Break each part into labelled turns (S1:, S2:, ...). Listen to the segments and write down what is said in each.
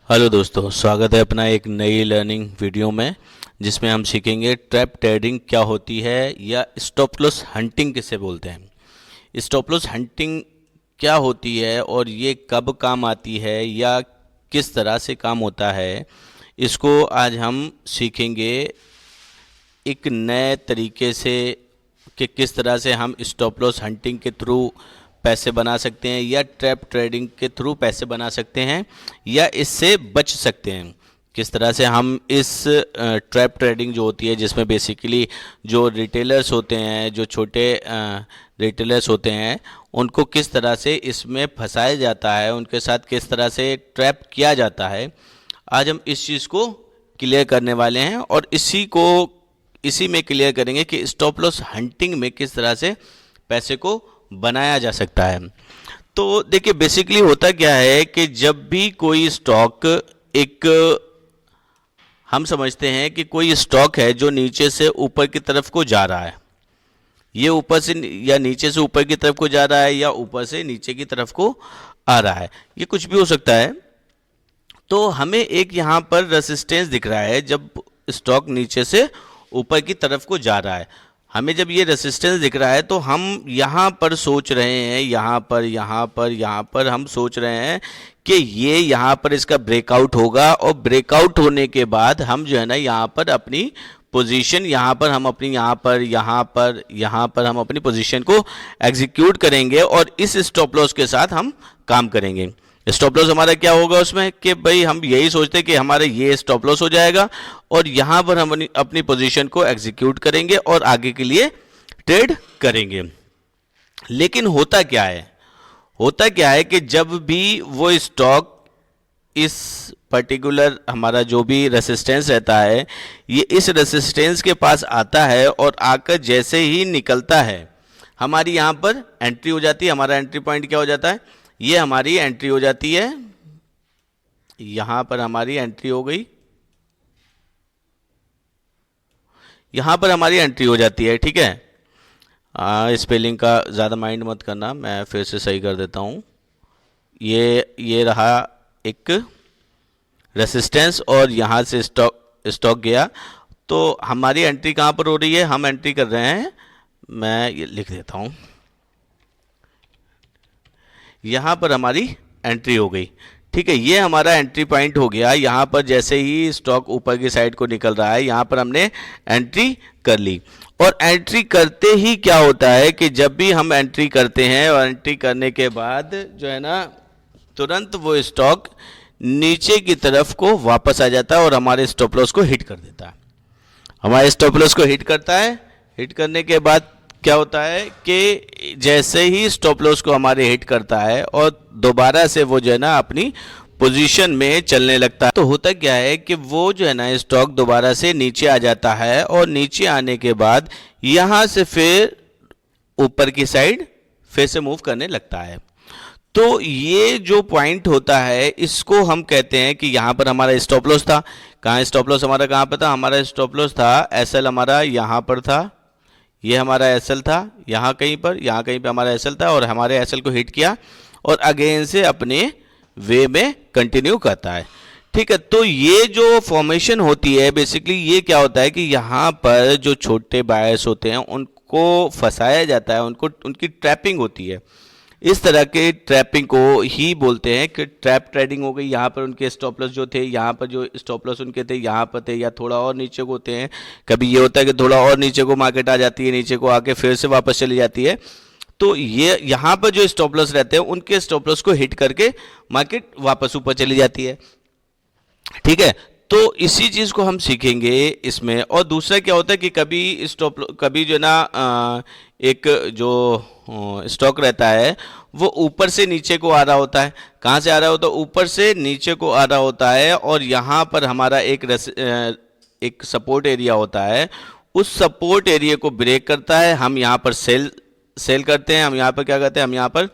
S1: Hello दोस्तों, स्वागत है अपना एक नई लर्निंग वीडियो में जिसमें हम सीखेंगे ट्रैप ट्रेडिंग क्या होती है या स्टॉप लॉस हंटिंग किसे बोलते हैं। स्टॉप लॉस हंटिंग क्या होती है और ये कब काम आती है या किस तरह से काम होता है, इसको आज हम सीखेंगे एक नए तरीके से कि किस तरह से हम स्टॉप लॉस हंटिंग के थ्रू पैसे बना सकते हैं या ट्रैप ट्रेडिंग के थ्रू पैसे बना सकते हैं या इससे बच सकते हैं। किस तरह से हम इस ट्रैप ट्रेडिंग जो होती है जिसमें बेसिकली जो रिटेलर्स होते हैं, जो छोटे रिटेलर्स होते हैं, उनको किस तरह से इसमें फंसाया जाता है, उनके साथ किस तरह से ट्रैप किया जाता है, आज हम इस चीज़ को क्लियर करने वाले हैं और इसी में क्लियर करेंगे कि स्टॉप लॉस हंटिंग में किस तरह से पैसे को बनाया जा सकता है। तो देखिए, बेसिकली होता क्या है कि जब भी कोई स्टॉक हम समझते हैं कि कोई स्टॉक है जो नीचे से ऊपर की तरफ को जा रहा है, ये ऊपर से या नीचे से ऊपर की तरफ को जा रहा है या ऊपर से नीचे की तरफ को आ रहा है, ये कुछ भी हो सकता है। तो हमें एक यहाँ पर रेसिस्टेंस दिख रहा है जब स्टॉक नीचे से ऊपर की तरफ को जा रहा है। हमें जब ये रेसिस्टेंस दिख रहा है तो हम यहाँ पर सोच रहे हैं, यहाँ पर हम सोच रहे हैं कि ये यहाँ पर इसका ब्रेकआउट होगा और ब्रेकआउट होने के बाद हम जो है ना यहाँ पर अपनी पोजीशन यहाँ पर हम अपनी पोजीशन को एग्जीक्यूट करेंगे और इस स्टॉप लॉस के साथ हम काम करेंगे। स्टॉप लॉस हमारा क्या होगा उसमें कि भाई हम यही सोचते हैं कि हमारा ये स्टॉप लॉस हो जाएगा और यहाँ पर हम अपनी पोजीशन को एग्जीक्यूट करेंगे और आगे के लिए ट्रेड करेंगे। लेकिन होता क्या है कि जब भी वो स्टॉक इस पर्टिकुलर हमारा जो भी रेसिस्टेंस रहता है, ये इस रेसिस्टेंस के पास आता है और आकर जैसे ही निकलता है हमारी यहाँ पर एंट्री हो जाती है। हमारा एंट्री पॉइंट क्या हो जाता है, ये हमारी एंट्री हो जाती है, यहां पर हमारी एंट्री हो गई, यहां पर हमारी एंट्री हो जाती है। ठीक है, स्पेलिंग का ज़्यादा माइंड मत करना, मैं फिर से सही कर देता हूं। ये रहा एक रेसिस्टेंस और यहां से स्टॉक गया, तो हमारी एंट्री कहां पर हो रही है, हम एंट्री कर रहे हैं, मैं ये लिख देता हूं, यहाँ पर हमारी एंट्री हो गई। ठीक है, ये हमारा एंट्री पॉइंट हो गया। यहाँ पर जैसे ही स्टॉक ऊपर की साइड को निकल रहा है, यहाँ पर हमने एंट्री कर ली। और एंट्री करते ही क्या होता है कि जब भी हम एंट्री करते हैं और एंट्री करने के बाद जो है ना तुरंत वो स्टॉक नीचे की तरफ को वापस आ जाता है और हमारे स्टॉप लॉस को हिट कर देता है। हमारे स्टॉप लॉस को हिट करता है। हिट करने के बाद क्या होता है कि जैसे ही स्टॉप लॉस को हमारे हिट करता है और दोबारा से वो जो है ना अपनी पोजीशन में चलने लगता है, तो होता क्या है कि वो जो है ना स्टॉक दोबारा से नीचे आ जाता है और नीचे आने के बाद यहाँ से फिर ऊपर की साइड फिर से मूव करने लगता है। तो ये जो पॉइंट होता है इसको हम कहते हैं कि यहाँ पर हमारा स्टॉप लॉस था। कहाँ स्टॉप लॉस हमारा कहाँ पर था, हमारा स्टॉप लॉस था एसएल हमारा यहाँ पर था, ये हमारा एसएल था यहाँ कहीं पे हमारा एसएल था और हमारे एसएल को हिट किया और अगेन से अपने वे में कंटिन्यू करता है। ठीक है, तो ये जो फॉर्मेशन होती है बेसिकली ये क्या होता है कि यहाँ पर जो छोटे बायर्स होते हैं उनको फंसाया जाता है, उनकी ट्रैपिंग होती है। इस तरह के ट्रैपिंग को ही बोलते हैं कि ट्रैप ट्रेडिंग हो गई। यहाँ पर उनके स्टॉप लॉस जो थे, यहाँ पर जो स्टॉप लॉस उनके थे यहाँ पर थे या थोड़ा और नीचे को होते हैं। कभी ये होता है कि थोड़ा और नीचे को मार्केट आ जाती है, नीचे को आके फिर से वापस चली जाती है। तो ये यहाँ पर जो स्टॉप लॉस रहते हैं उनके स्टॉप लॉस को हिट करके मार्केट वापस ऊपर चली जाती है। ठीक है, तो इसी चीज़ को हम सीखेंगे इसमें। और दूसरा क्या होता है कि कभी जो ना एक जो स्टॉक रहता है वो ऊपर से नीचे को आ रहा होता है। कहाँ से आ रहा होता है, ऊपर से नीचे को आ रहा होता है और यहाँ पर हमारा एक सपोर्ट एरिया होता है। उस सपोर्ट एरिया को ब्रेक करता है, हम यहाँ पर सेल करते हैं। हम यहाँ पर क्या करते हैं, हम यहाँ पर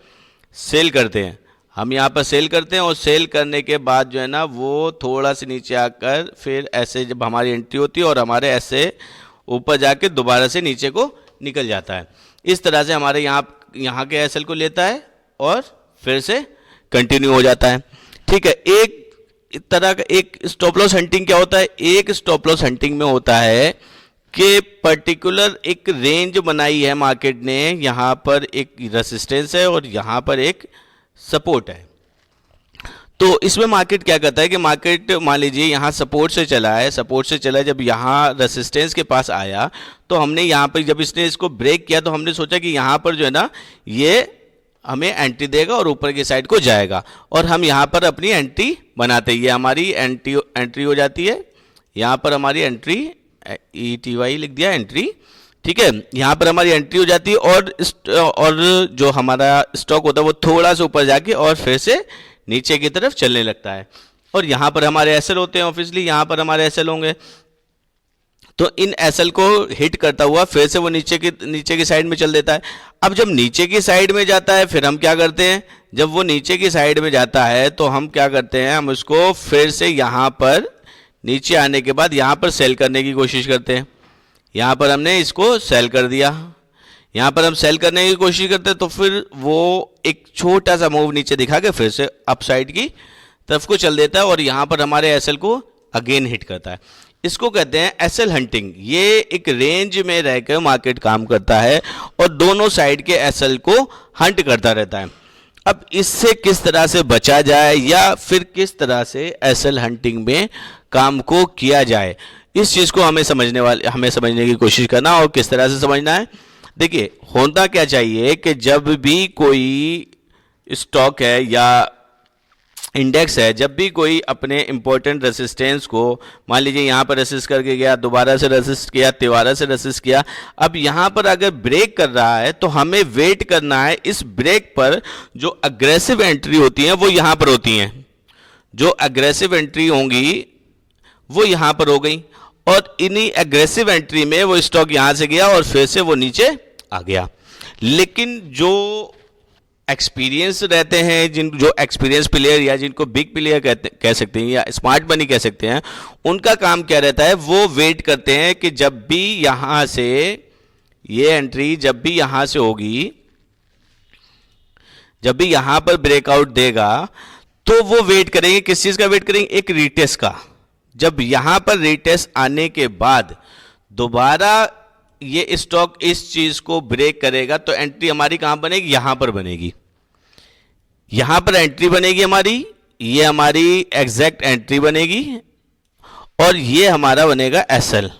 S1: सेल करते हैं और सेल करने के बाद जो है ना वो थोड़ा सा नीचे आकर फिर ऐसे जब हमारी एंट्री होती है और हमारे ऐसे ऊपर जाके दोबारा से नीचे को निकल जाता है। इस तरह से हमारे यहाँ के एसएल को लेता है और फिर से कंटिन्यू हो जाता है। ठीक है, एक तरह का एक स्टॉप लॉस हंटिंग क्या होता है, एक स्टॉप लॉस हंटिंग में होता है कि पर्टिकुलर एक रेंज बनाई है मार्केट ने, यहां पर एक रेसिस्टेंस है और यहां पर एक सपोर्ट है। तो इसमें मार्केट क्या करता है कि मार्केट मान लीजिए यहाँ सपोर्ट से चला है, सपोर्ट से चला, जब यहाँ रेसिस्टेंस के पास आया तो हमने यहाँ पर जब इसने इसको ब्रेक किया तो हमने सोचा कि यहाँ पर जो है ना ये हमें एंट्री देगा और ऊपर की साइड को जाएगा, और हम यहाँ पर अपनी एंट्री बनाते हैं। ये हमारी एंट्री हो जाती है, यहाँ पर हमारी एंट्री ETY लिख दिया एंट्री, ठीक है। यहाँ पर हमारी एंट्री हो जाती है और जो हमारा स्टॉक होता है वो थोड़ा सा ऊपर जाके और फिर से नीचे की तरफ चलने लगता है, और यहाँ पर हमारे एसएल होते हैं, ऑब्वियसली यहाँ पर हमारे एसएल होंगे। तो इन एसएल को हिट करता हुआ फिर से वो नीचे की साइड में चल देता है। अब जब नीचे की साइड में जाता है फिर हम क्या करते हैं, जब वो नीचे की साइड में जाता है तो हम क्या करते हैं, हम उसको फिर से यहाँ पर नीचे आने के बाद यहाँ पर सेल करने की कोशिश करते हैं। यहाँ पर हमने इसको सेल कर दिया, यहाँ पर हम सेल करने की कोशिश करते हैं तो फिर वो एक छोटा सा मूव नीचे दिखा के फिर से अपसाइड की तरफ को चल देता है और यहाँ पर हमारे एसएल को अगेन हिट करता है। इसको कहते हैं एसएल हंटिंग। ये एक रेंज में रहकर मार्केट काम करता है और दोनों साइड के एसएल को हंट करता रहता है। अब इससे किस तरह से बचा जाए या फिर किस तरह से एसएल हंटिंग में काम को किया जाए, इस चीज को हमें समझने की कोशिश करना। और किस तरह से समझना है, देखिए होता क्या चाहिए कि जब भी कोई स्टॉक है या इंडेक्स है, जब भी कोई अपने इंपॉर्टेंट रेसिस्टेंस को मान लीजिए यहाँ पर रेसिस्ट करके गया, दोबारा से रेसिस्ट किया, तिबारा से रेसिस्ट किया, अब यहाँ पर अगर ब्रेक कर रहा है तो हमें वेट करना है। इस ब्रेक पर जो अग्रेसिव एंट्री होती है वो यहाँ पर होती हैं, जो अग्रेसिव एंट्री होंगी वो यहाँ पर हो गई, और इन्हीं एग्रेसिव एंट्री में वो स्टॉक यहाँ से गया और फिर से वो नीचे आ गया। लेकिन जो एक्सपीरियंस रहते हैं, जो एक्सपीरियंस प्लेयर या जिनको बिग प्लेयर कह सकते हैं या स्मार्ट मनी कह सकते हैं, उनका काम क्या रहता है, वो वेट करते हैं कि जब भी यहाँ से ये एंट्री जब भी यहाँ से होगी, जब भी यहाँ पर ब्रेकआउट देगा तो वो वेट करेंगे। किस चीज़ का वेट करेंगे, एक रीटेस्ट का। जब यहाँ पर रीटेस्ट आने के बाद दोबारा ये स्टॉक इस चीज को ब्रेक करेगा तो एंट्री हमारी कहां बनेगी, यहां पर बनेगी। यहां पर एंट्री बनेगी हमारी, ये हमारी एग्जैक्ट एंट्री बनेगी और ये हमारा बनेगा एसएल।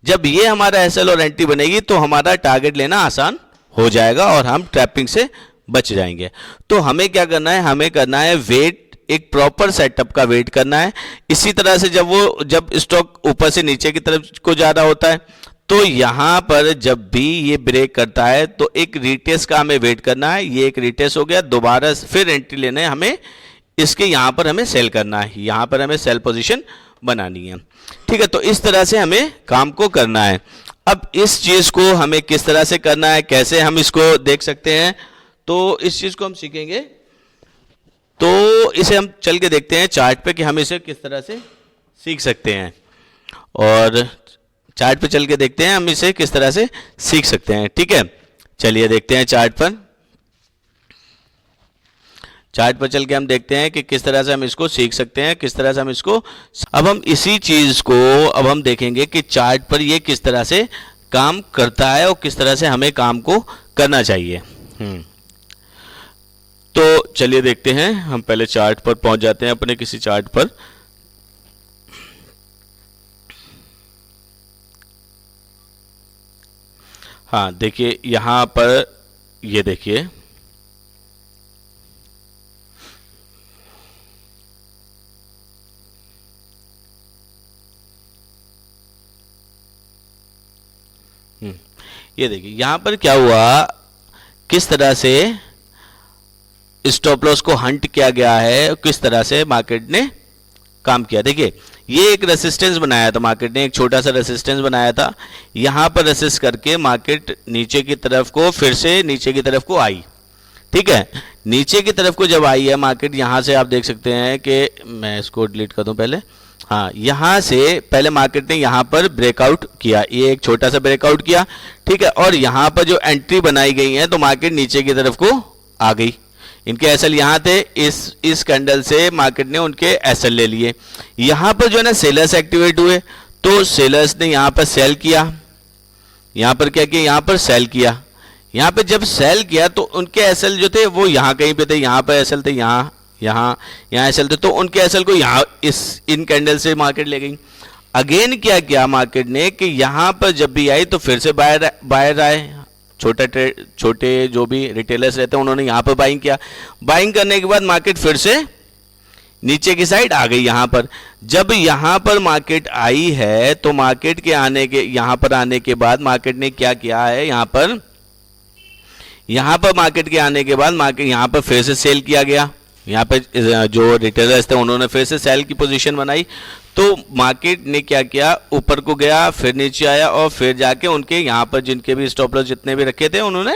S1: जब ये हमारा एसएल और एंट्री बनेगी तो हमारा टारगेट लेना आसान हो जाएगा और हम ट्रैपिंग से बच जाएंगे। तो हमें क्या करना है, हमें करना है वेट, एक प्रॉपर सेटअप का वेट करना है। इसी तरह से जब स्टॉक ऊपर से नीचे की तरफ को जा रहा होता है तो यहां पर जब भी ये ब्रेक करता है तो एक रीटेस्ट का हमें वेट करना है। ये एक रीटेस्ट हो गया, दोबारा फिर एंट्री लेना है हमें, इसके यहां पर हमें सेल करना है, यहां पर हमें सेल पोजीशन बनानी है, ठीक है। तो इस तरह से हमें काम को करना है। अब इस चीज को हमें किस तरह से करना है, कैसे हम इसको देख सकते हैं, तो इस चीज को हम सीखेंगे। तो इसे हम चल के देखते हैं चार्ट पे कि हम इसे किस तरह से सीख सकते हैं, और चार्ट पे चल के देखते हैं हम इसे किस तरह से सीख सकते हैं, ठीक है। चलिए देखते हैं चार्ट पर चल के हम देखते हैं कि किस तरह से हम इसको सीख सकते हैं, किस तरह से हम इसको। अब हम इसी चीज को अब हम देखेंगे कि चार्ट पर ये किस तरह से काम करता है और किस तरह से हमें काम को करना चाहिए। तो चलिए देखते हैं, हम पहले चार्ट पर पहुंच जाते हैं, अपने किसी चार्ट पर। हाँ देखिए यहां पर, ये देखिए ये देखिए यहां पर क्या हुआ, किस तरह से स्टॉप लॉस को हंट किया गया है, किस तरह से मार्केट ने काम किया। देखिए ये एक रेसिस्टेंस बनाया था मार्केट ने, एक छोटा सा रेसिस्टेंस बनाया था, यहां पर रेसिस्ट करके मार्केट नीचे की तरफ को फिर से नीचे की तरफ को आई, ठीक है। नीचे की तरफ को जब आई है मार्केट, यहां से आप देख सकते हैं कि मैं इसको डिलीट कर दूं पहले, हाँ यहां से पहले मार्केट ने यहां पर ब्रेकआउट किया, ये एक छोटा सा ब्रेकआउट किया, ठीक है। और यहां पर जो एंट्री बनाई गई है तो मार्केट नीचे की तरफ को आ गई, इनके एसएल यहाँ थे, इस कैंडल से मार्केट ने उनके एसएल ले लिए। यहाँ पर जो है ना सेलर्स एक्टिवेट हुए, तो सेलर्स ने यहाँ पर सेल किया, यहाँ पर क्या किया, यहाँ पर सेल किया। यहाँ पे जब सेल किया तो उनके एसएल जो थे वो यहाँ कहीं पे थे, यहाँ पर एसएल थे, यहाँ एसएल थे, तो उनके एसएल को यहाँ इन कैंडल से मार्केट ले गई। अगेन क्या किया मार्केट ने कि यहाँ पर जब भी आई तो फिर से बायर आए, छोटे जो भी रिटेलर्स रहते हैं उन्होंने यहाँ पर बाइंग किया। बाइंग करने के बाद मार्केट फिर से नीचे की साइड आ गई। यहाँ पर जब यहाँ पर मार्केट आई है तो मार्केट के यहाँ पर आने के बाद मार्केट ने क्या किया है, यहाँ पर मार्केट के आने के बाद मार्केट यहाँ पर फिर से सेल किया गया। यहाँ पे जो रिटेलर्स थे उन्होंने फिर से सेल की पोजीशन बनाई, तो मार्केट ने क्या किया, ऊपर को गया, फिर नीचे आया और फिर जाके उनके यहाँ पर जिनके भी स्टॉप लॉस जितने भी रखे थे उन्होंने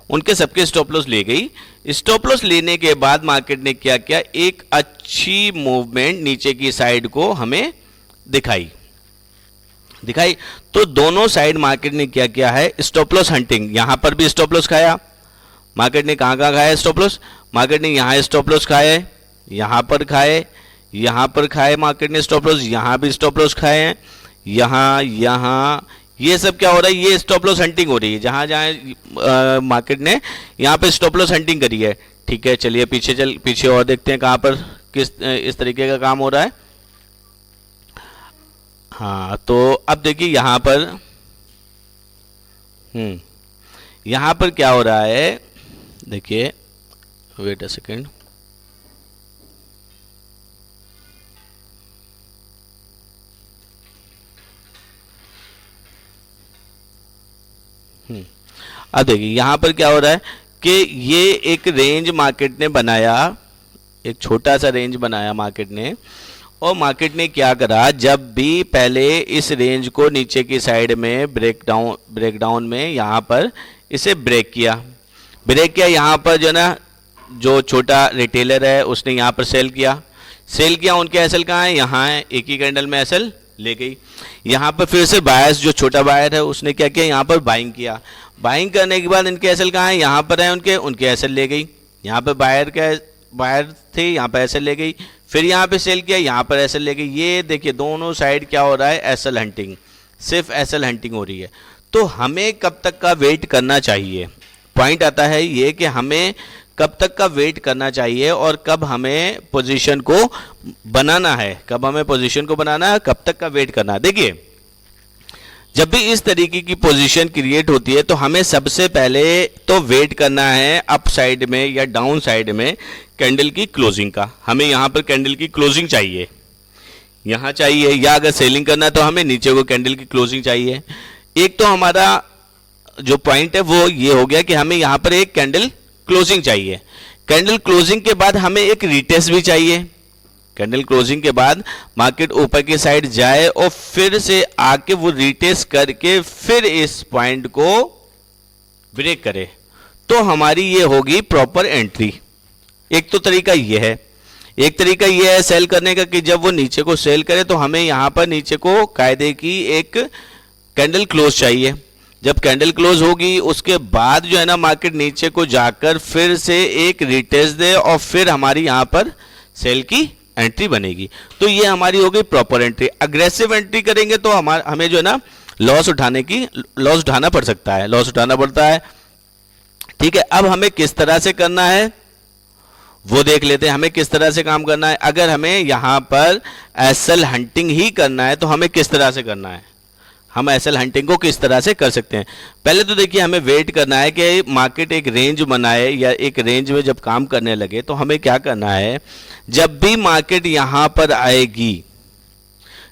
S1: उनके सबके स्टॉप लॉस ले गई। स्टॉप लॉस लेने के बाद मार्केट ने क्या किया, एक अच्छी मूवमेंट नीचे की साइड को हमें दिखाई। तो दोनों साइड मार्केट ने क्या किया है, स्टॉप लॉस हंटिंग। यहाँ पर भी स्टॉप लॉस खाया मार्केट ने, कहाँ खाया स्टॉप लॉस, मार्केट ने यहाँ स्टॉप लॉस खाए, यहाँ पर खाए मार्केट ने स्टॉप लॉस, यहाँ भी स्टॉप लॉस खाए हैं, यहाँ ये सब क्या हो रहा है, ये स्टॉप लॉस हंटिंग हो रही है। जहाँ मार्केट ने यहाँ पे स्टॉप लॉस हंटिंग करी है। ठीक है, चलिए पीछे और देखते हैं कहाँ पर किस इस तरीके का काम हो रहा है। हाँ, तो अब देखिए यहाँ पर क्या हो रहा है, देखिए, वेट अ सेकेंड। अब देखिए यहाँ पर क्या हो रहा है कि ये एक रेंज मार्केट ने बनाया, एक छोटा सा रेंज बनाया मार्केट ने, और मार्केट ने क्या करा, जब भी पहले इस रेंज को नीचे की साइड में ब्रेकडाउन में यहाँ पर इसे ब्रेक किया। यहाँ पर जो ना जो छोटा रिटेलर है उसने यहाँ पर सेल किया, उनके एसएल कहाँ है, यहाँ है, एक ही कैंडल में एसएल ले गई। यहाँ पर फिर से बायर्स जो छोटा बायर है उसने क्या किया, यहाँ पर बाइंग किया। बाइंग करने के बाद इनके एसएल कहाँ है, यहाँ पर है, उनके एसएल ले गई। यहाँ पर बायर थे, यहाँ पर एसएल ले गई, फिर यहाँ पे सेल किया, यहाँ पर एसएल ले गई। ये देखिए दोनों साइड क्या हो रहा है, एसएल हंटिंग, सिर्फ एसएल हंटिंग हो रही है। तो हमें कब तक का वेट करना चाहिए, पॉइंट आता है ये कि हमें कब तक का वेट करना चाहिए और कब हमें पोजीशन को बनाना है, कब तक का वेट करना है। देखिए, जब भी इस तरीके की पोजीशन क्रिएट होती है तो हमें सबसे पहले तो वेट करना है अप साइड में या डाउन साइड में कैंडल की क्लोजिंग का। हमें यहाँ पर कैंडल की क्लोजिंग चाहिए, यहाँ चाहिए, या अगर सेलिंग करना है तो हमें नीचे को कैंडल की क्लोजिंग चाहिए। एक तो हमारा जो पॉइंट है वो ये हो गया कि हमें यहाँ पर एक कैंडल क्लोजिंग चाहिए। कैंडल क्लोजिंग के बाद हमें एक रीटेस्ट भी चाहिए। कैंडल क्लोजिंग के बाद मार्केट ऊपर की साइड जाए और फिर से आके वो रीटेस्ट करके फिर इस पॉइंट को ब्रेक करे, तो हमारी ये होगी प्रॉपर एंट्री। एक तो तरीका ये है, एक तरीका ये है सेल करने का कि जब वो नीचे को सेल करे तो हमें यहां पर नीचे को कायदे की एक कैंडल क्लोज चाहिए। जब कैंडल क्लोज होगी उसके बाद जो है ना मार्केट नीचे को जाकर फिर से एक रिटेस्ट दे और फिर हमारी यहां पर सेल की एंट्री बनेगी। तो ये हमारी होगी प्रॉपर एंट्री। अग्रेसिव एंट्री करेंगे तो हमें जो है ना लॉस उठाना पड़ सकता है, लॉस उठाना पड़ता है। ठीक है, अब हमें किस तरह से करना है वो देख लेते हैं। हमें किस तरह से काम करना है। अगर हमें यहां पर एसएल हंटिंग ही करना है तो हमें किस तरह से करना है, हम एसएल हंटिंग को किस तरह से कर सकते हैं। पहले तो देखिए हमें वेट करना है कि मार्केट एक रेंज बनाए या एक रेंज में जब काम करने लगे तो हमें क्या करना है, जब भी मार्केट यहां पर आएगी,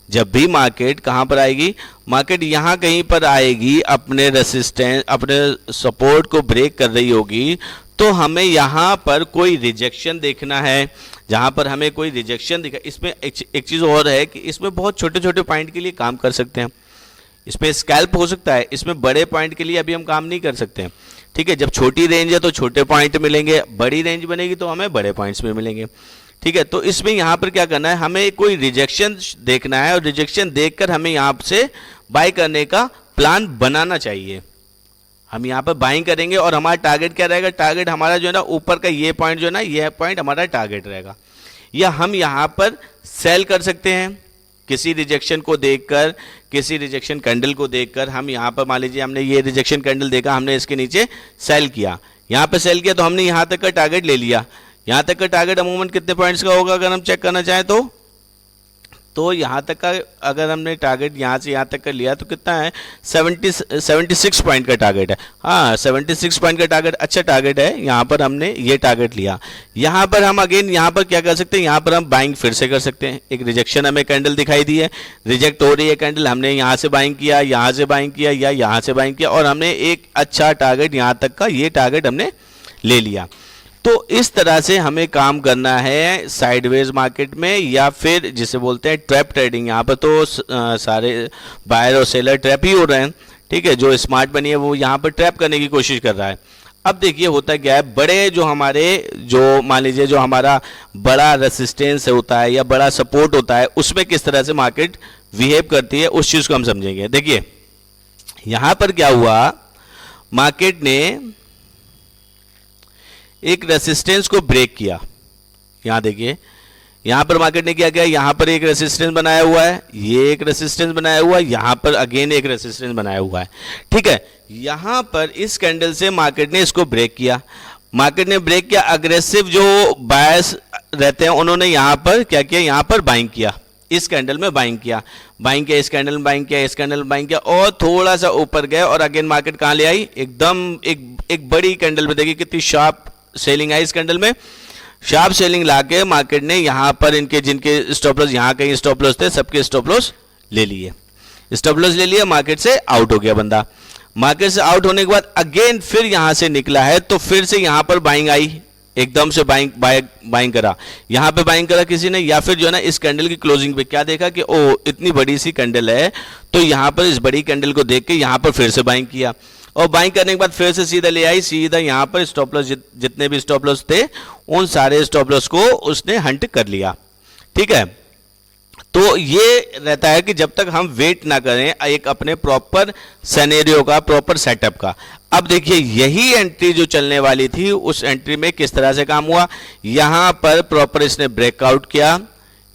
S1: जब भी मार्केट कहां पर आएगी, मार्केट यहां कहीं पर आएगी, अपने रेसिस्टेंस अपने सपोर्ट को ब्रेक कर रही होगी, तो हमें यहां पर कोई रिजेक्शन देखना है। जहां पर हमें कोई रिजेक्शन दिखा, इसमें एक चीज और है कि इसमें बहुत छोटे छोटे पॉइंट के लिए काम कर सकते हैं। इसमें स्कैल्प हो सकता है, इसमें बड़े पॉइंट के लिए अभी हम काम नहीं कर सकते हैं। ठीक है, जब छोटी रेंज है तो छोटे पॉइंट मिलेंगे, बड़ी रेंज बनेगी तो हमें बड़े पॉइंट्स में मिलेंगे। ठीक है, तो इसमें यहाँ पर क्या करना है, हमें कोई रिजेक्शन देखना है और रिजेक्शन देखकर हमें यहाँ से बाय करने का प्लान बनाना चाहिए। हम यहाँ पर बाइंग करेंगे और हमारा टारगेट क्या रहेगा, टारगेट हमारा जो है ना ऊपर का ये पॉइंट जो है ना, यह पॉइंट हमारा टारगेट रहेगा। या हम यहाँ पर सेल कर सकते हैं किसी रिजेक्शन को देखकर, किसी रिजेक्शन कैंडल को देखकर। हम यहाँ पर मान लीजिए हमने ये रिजेक्शन कैंडल देखा, हमने इसके नीचे सेल किया, यहाँ पे सेल किया तो हमने यहाँ तक का टारगेट ले लिया। यहाँ तक का टारगेट अमूमन कितने पॉइंट्स का होगा अगर हम चेक करना चाहें तो यहाँ तक का अगर हमने टारगेट यहाँ से यहाँ तक का लिया तो कितना है, 76 पॉइंट का टारगेट है। हाँ 76 पॉइंट का टारगेट अच्छा टारगेट है। यहाँ पर हमने ये टारगेट लिया। यहाँ पर हम अगेन यहाँ पर क्या कर सकते हैं, यहाँ पर हम बाइंग फिर से कर सकते हैं। एक रिजेक्शन हमें कैंडल दिखाई दी है, रिजेक्ट हो रही है कैंडल, हमने यहाँ से बाइंग किया, यहाँ से बाइंग किया या यहाँ से बाइंग किया और हमने एक अच्छा टारगेट यहाँ तक का ये टारगेट हमने ले लिया। तो इस तरह से हमें काम करना है साइडवेज मार्केट में, या फिर जिसे बोलते हैं ट्रैप ट्रेडिंग। यहाँ पर तो सारे बायर और सेलर ट्रैप ही हो रहे हैं, ठीक है। जो स्मार्ट बनी है वो यहाँ पर ट्रैप करने की कोशिश कर रहा है। अब देखिए होता क्या है, बड़े जो हमारे जो मान लीजिए जो हमारा बड़ा रेसिस्टेंस होता है या बड़ा सपोर्ट होता है, उसमें किस तरह से मार्केट बिहेव करती है उस चीज़ को हम समझेंगे। देखिए यहाँ पर क्या हुआ, मार्केट ने एक रेसिस्टेंस को ब्रेक किया। यहाँ देखिए यहाँ पर मार्केट ने क्या किया, यहाँ पर एक रेसिस्टेंस बनाया हुआ है, ये एक रेसिस्टेंस बनाया हुआ है, यहाँ पर अगेन एक रेसिस्टेंस बनाया हुआ है, ठीक है। यहाँ पर इस कैंडल से मार्केट ने इसको ब्रेक किया। मार्केट ने ब्रेक किया, अग्रेसिव जो बायर्स रहते हैं उन्होंने यहाँ पर क्या किया, यहाँ पर बाइंग किया, इस कैंडल में बाइंग किया, इस कैंडल में बाइंग किया, इस कैंडल में बाइंग किया और थोड़ा सा ऊपर गए और अगेन मार्केट कहाँ ले आई, एकदम एक बड़ी कैंडल में। देखिए कितनी शार्प सेलिंग आई इस कैंडल में, शार्प सेलिंग लाके मार्केट ने यहाँ पर इनके जिनके स्टॉप लॉस, यहाँ कहीं स्टॉप लॉस थे, सबके स्टॉप लॉस ले लिए, स्टॉप लॉस ले लिया, मार्केट से आउट हो गया बंदा। मार्केट से आउट होने के बाद अगेन फिर यहाँ से निकला है तो फिर से यहाँ पर बाइंग आई, एकदम से बाइंग करा, यहाँ पे बाइंग करा किसी ने, या फिर जो है ना इस कैंडल की क्लोजिंग पे क्या देखा कि ओ इतनी बड़ी सी कैंडल है, तो यहाँ पर इस बड़ी कैंडल को देख के यहाँ पर फिर से बाइंग किया और बाइंग करने के बाद फिर से सीधा ले आई, सीधा यहाँ पर स्टॉप लॉस जितने भी स्टॉप लॉस थे उन सारे स्टॉप लॉस को उसने हंट कर लिया, ठीक है। तो ये रहता है कि जब तक हम वेट ना करें एक अपने प्रॉपर सिनेरियो का, प्रॉपर सेटअप का। अब देखिए यही एंट्री जो चलने वाली थी उस एंट्री में किस तरह से काम हुआ, यहाँ पर प्रॉपर इसने ब्रेकआउट किया,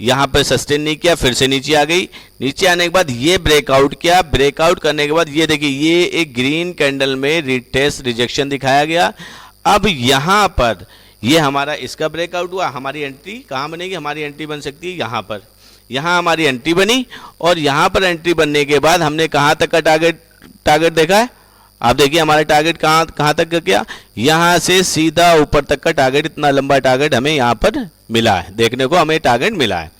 S1: यहाँ पर सस्टेन नहीं किया, फिर से नीचे आ गई, नीचे आने के बाद ये ब्रेकआउट किया, ब्रेकआउट करने के बाद ये देखिए ये एक ग्रीन कैंडल में रिटेस्ट रिजेक्शन दिखाया गया। अब यहाँ पर ये हमारा इसका ब्रेकआउट हुआ, हमारी एंट्री कहाँ बनेगी, हमारी एंट्री बन सकती है यहाँ पर, यहाँ हमारी एंट्री बनी और यहाँ पर एंट्री बनने के बाद हमने कहाँ तक का टारगेट देखा है। आप देखिए हमारा टारगेट कहाँ तक का किया, यहाँ से सीधा ऊपर तक का टारगेट, इतना लंबा टारगेट हमें यहाँ पर मिला है, देखने को हमें टारगेट मिला है,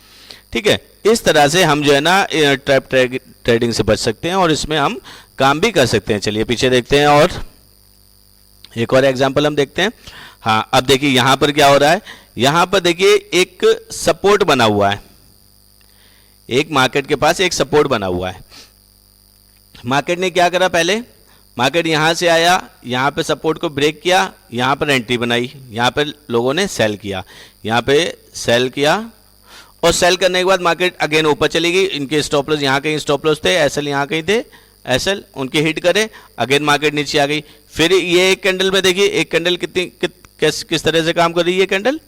S1: ठीक है। इस तरह से हम जो है ना ट्रैप ट्रेडिंग से बच सकते हैं और इसमें हम काम भी कर सकते हैं। चलिए पीछे देखते हैं और एक और एग्जांपल हम देखते हैं। हाँ अब देखिए यहाँ पर क्या हो रहा है, यहाँ पर देखिए एक सपोर्ट बना हुआ है, एक मार्केट के पास एक सपोर्ट बना हुआ है। मार्केट ने क्या करा, पहले मार्केट यहाँ से आया, यहाँ पे सपोर्ट को ब्रेक किया, यहाँ पर एंट्री बनाई, यहाँ पे लोगों ने सेल किया, यहाँ पे सेल किया और सेल करने के बाद मार्केट अगेन ऊपर चली गई। इनके स्टॉप लॉस यहाँ कहीं स्टॉप लॉस थे, एसएल यहाँ कहीं थे, एसएल उनके हिट करे, अगेन मार्केट नीचे आ गई। फिर ये एक कैंडल में देखिए एक कैंडल किस तरह से काम कर रही है कैंडल,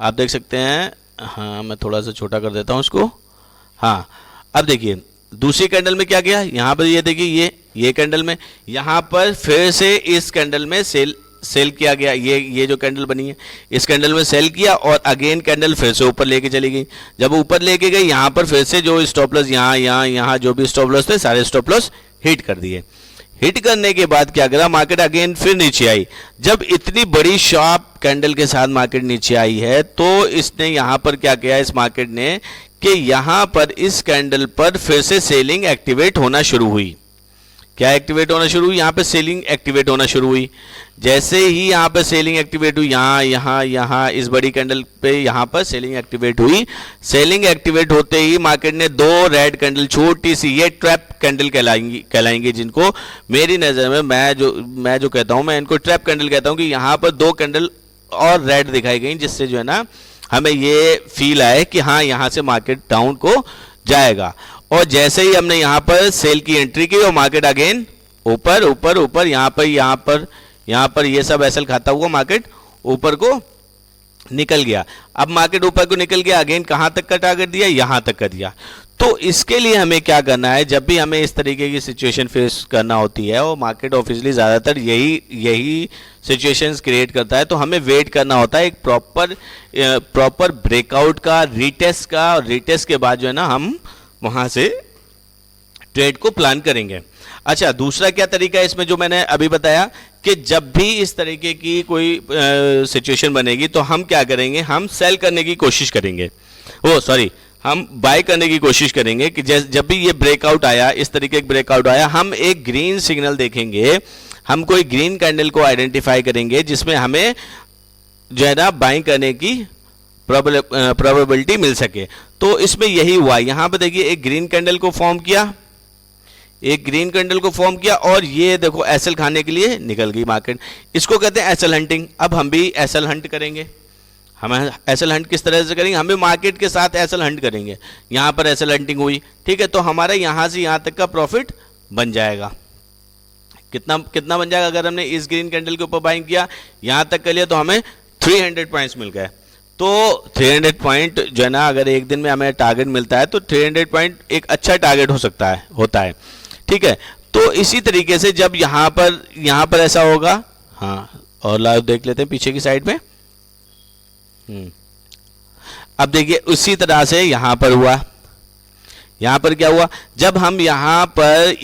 S1: आप देख सकते हैं। हाँ मैं थोड़ा सा छोटा कर देता हूँ उसको। हाँ अब देखिए दूसरी कैंडल में क्या किया, यहाँ पर ये देखिए ये कैंडल में यहाँ पर फिर से इस कैंडल में सेल किया गया, ये जो कैंडल बनी है इस कैंडल में सेल किया और अगेन कैंडल फिर से ऊपर लेके चली गई। जब ऊपर लेके गई यहाँ पर फिर से जो स्टॉप लॉस यहाँ जो भी स्टॉप लॉस थे सारे स्टॉप लॉस हिट कर दिए। हिट करने के बाद क्या करा, मार्केट अगेन फिर नीचे आई। जब इतनी बड़ी शार्प कैंडल के साथ मार्केट नीचे आई है तो इसने यहाँ पर क्या किया, इस मार्केट ने कि यहाँ पर इस कैंडल पर फिर से सेलिंग एक्टिवेट होना शुरू हुई। क्या एक्टिवेट होना शुरू हुई, यहाँ पे सेलिंग एक्टिवेट होना शुरू हुई। जैसे ही यहाँ पे सेलिंग एक्टिवेट हुई, यहाँ इस बड़ी कैंडल पे यहाँ पर सेलिंग एक्टिवेट हुई। सेलिंग एक्टिवेट होते ही मार्केट ने दो रेड कैंडल, छोटी सी ये ट्रैप कैंडल कहलाएंगी जिनको मेरी नज़र में मैं जो कहता हूँ, मैं इनको ट्रैप कैंडल कहता हूँ कि यहाँ पर दो कैंडल और रेड दिखाई गई, जिससे जो है ना हमें ये फील आए कि हाँ यहाँ से मार्केट डाउन को जाएगा। और जैसे ही हमने यहाँ पर सेल की एंट्री की और मार्केट अगेन ऊपर ऊपर ऊपर, यहाँ पर ये सब एसएल खाता हुआ मार्केट ऊपर को निकल गया। अब मार्केट ऊपर को निकल गया, अगेन कहाँ तक का टारगेट दिया, यहाँ तक का दिया। तो इसके लिए हमें क्या करना है, जब भी हमें इस तरीके की सिचुएशन फेस करना होती है, और मार्केट ऑब्वियसली ज़्यादातर यही सिचुएशंस क्रिएट करता है, तो हमें वेट करना होता है एक प्रॉपर ब्रेकआउट का, रीटेस्ट का, और रीटेस्ट के बाद जो है ना हम वहाँ से ट्रेड को प्लान करेंगे। अच्छा, दूसरा क्या तरीका है इसमें जो मैंने अभी बताया कि जब भी इस तरीके की कोई सिचुएशन बनेगी तो हम क्या करेंगे, हम सेल करने की कोशिश करेंगे, हम बाय करने की कोशिश करेंगे कि जब भी ये ब्रेकआउट आया, इस तरीके का ब्रेकआउट आया, हम एक ग्रीन सिग्नल देखेंगे, हम कोई ग्रीन कैंडल को आइडेंटिफाई करेंगे जिसमें हमें जो है ना बाइंग करने की प्रोबेबिलिटी मिल सके। तो इसमें यही हुआ, यहाँ पर देखिए एक ग्रीन कैंडल को फॉर्म किया, और ये देखो एसएल खाने के लिए निकल गई मार्केट। इसको कहते हैं एसएल हंटिंग। अब हम भी एसएल हंट करेंगे। हम एसएल हंट किस तरह से करेंगे, हमें मार्केट के साथ एसएल हंट करेंगे। यहाँ पर एसएल हंटिंग हुई, ठीक है, तो हमारा यहाँ से यहाँ तक का प्रॉफिट बन जाएगा। कितना बन जाएगा, अगर हमने इस ग्रीन कैंडल के ऊपर बाइंग किया, यहाँ तक कर लिया, तो हमें 300 पॉइंट्स मिल गए। तो 300 पॉइंट जो है ना, अगर एक दिन में हमें टारगेट मिलता है तो 300 पॉइंट एक अच्छा टारगेट होता है, ठीक है। तो इसी तरीके से जब यहाँ पर ऐसा होगा, हाँ, और लाइव देख लेते हैं पीछे की साइड में। अब देखिए उसी तरह से यहाँ पर हुआ। यहाँ पर क्या हुआ, जब हम यहाँ पर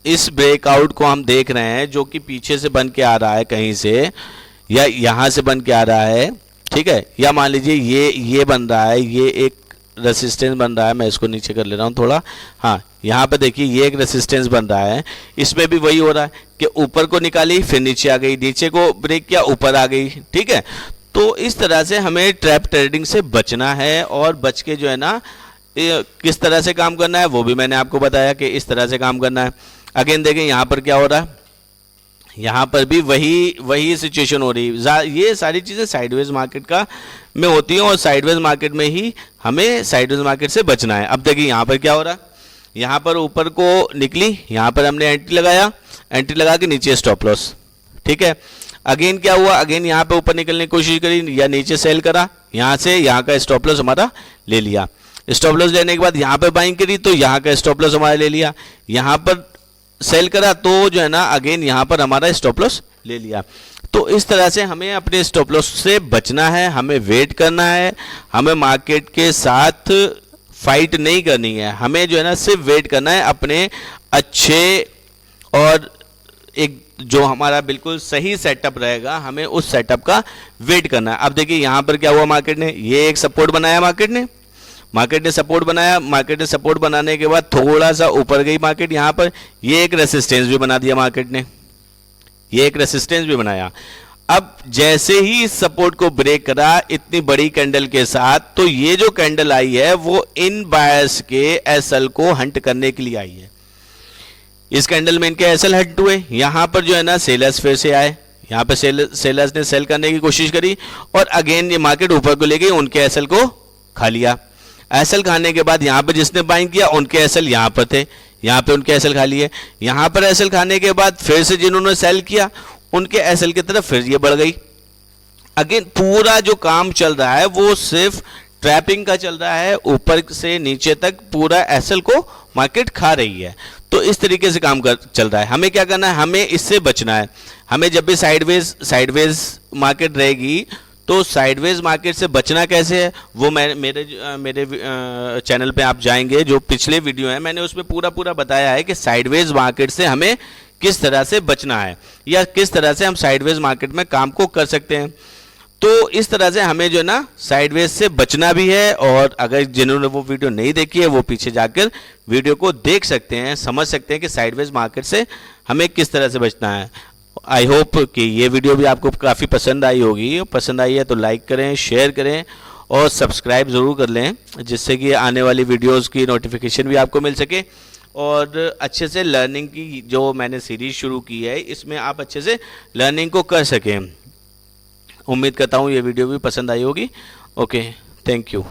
S1: इस ब्रेकआउट को हम देख रहे हैं जो कि पीछे से बन के आ रहा है कहीं से, या यहाँ से बन के आ रहा है, ठीक है, या मान लीजिए ये बन रहा है, ये एक रेसिस्टेंस बन रहा है। मैं इसको नीचे कर ले रहा हूँ थोड़ा, हाँ, यहाँ पे देखिए ये एक रेसिस्टेंस बन रहा है। इसमें भी वही हो रहा है कि ऊपर को निकाली, फिर नीचे आ गई, नीचे को ब्रेक किया, ऊपर आ गई, ठीक है। तो इस तरह से हमें ट्रैप ट्रेडिंग से बचना है, और बच के जो है ना किस तरह से काम करना है वो भी मैंने आपको बताया कि इस तरह से काम करना है। अगेन देखें यहाँ पर क्या हो रहा है, यहाँ पर भी वही सिचुएशन हो रही है। ये सारी चीज़ें साइडवेज मार्केट में होती हैं, और साइडवेज मार्केट में ही हमें साइडवेज मार्केट से बचना है। अब देखिए यहाँ पर क्या हो रहा है, यहाँ पर ऊपर को निकली, यहाँ पर हमने एंट्री लगा के नीचे स्टॉप लॉस, ठीक है। अगेन क्या हुआ, अगेन यहाँ पे ऊपर निकलने की कोशिश करी या नीचे सेल करा, यहाँ से यहाँ का स्टॉप लॉस हमारा ले लिया। स्टॉप लॉस लेने के बाद यहाँ पे बाइंग करी तो यहाँ का स्टॉप लॉस हमारा ले लिया, यहाँ पर सेल करा तो जो है ना अगेन यहाँ पर हमारा स्टॉप लॉस ले लिया। तो इस तरह से हमें अपने स्टॉप लॉस से बचना है, हमें वेट करना है, हमें मार्केट के साथ फाइट नहीं करनी है, हमें जो है ना सिर्फ वेट करना है अपने अच्छे और एक जो हमारा बिल्कुल सही सेटअप रहेगा, हमें उस सेटअप का वेट करना है। अब देखिए यहाँ पर क्या हुआ, मार्केट ने ये एक सपोर्ट बनाया, मार्केट ने सपोर्ट बनाने के बाद थोड़ा सा ऊपर गई मार्केट, यहाँ पर ये एक रेसिस्टेंस भी बना दिया मार्केट ने, ये एक रेसिस्टेंस भी बनाया। अब जैसे ही इस सपोर्ट को ब्रेक करा इतनी बड़ी कैंडल के साथ, तो ये जो कैंडल आई है वो इन बायर्स के एसएल को हंट करने के लिए आई है। इस कैंडल में इनके एसएल हंट हुए, यहाँ पर जो है ना सेलर्स फिर से आए, यहाँ पर सेलर्स ने सेल करने की कोशिश करी, और अगेन ये मार्केट ऊपर को ले गई, उनके एसएल को खा लिया। एसएल खाने के बाद यहाँ पर जिसने बाइंग किया उनके एसएल यहाँ पर थे, यहाँ पे उनके एसएल खा लिए। यहाँ पर एसएल खाने के बाद फिर से जिन्होंने सेल किया उनके एसएल की तरफ फिर ये बढ़ गई। अगेन पूरा जो काम चल रहा है वो सिर्फ ट्रैपिंग का चल रहा है, ऊपर से नीचे तक पूरा एसएल को मार्केट खा रही है। तो इस तरीके से काम चल रहा है। हमें क्या करना है, हमें इससे बचना है। हमें जब भी साइडवेज मार्केट रहेगी तो साइडवेज मार्केट से बचना कैसे है वो मेरे चैनल पे आप जाएंगे, जो पिछले वीडियो है मैंने उसमें पूरा बताया है कि साइडवेज मार्केट से हमें किस तरह से बचना है या किस तरह से हम साइडवेज मार्केट में काम को कर सकते हैं। तो इस तरह से हमें जो है ना साइडवेज से बचना भी है, और अगर जिन्होंने वो वीडियो नहीं देखी है वो पीछे जाकर वीडियो को देख सकते हैं, समझ सकते हैं कि साइडवेज मार्केट से हमें किस तरह से बचना है। आई होप कि ये वीडियो भी आपको काफ़ी पसंद आई होगी। पसंद आई है तो लाइक करें, शेयर करें और सब्सक्राइब ज़रूर कर लें, जिससे कि आने वाली वीडियोस की नोटिफिकेशन भी आपको मिल सके। और अच्छे से लर्निंग की जो मैंने सीरीज़ शुरू की है इसमें आप अच्छे से लर्निंग को कर सकें। उम्मीद करता हूँ ये वीडियो भी पसंद आई होगी। Okay, thank you.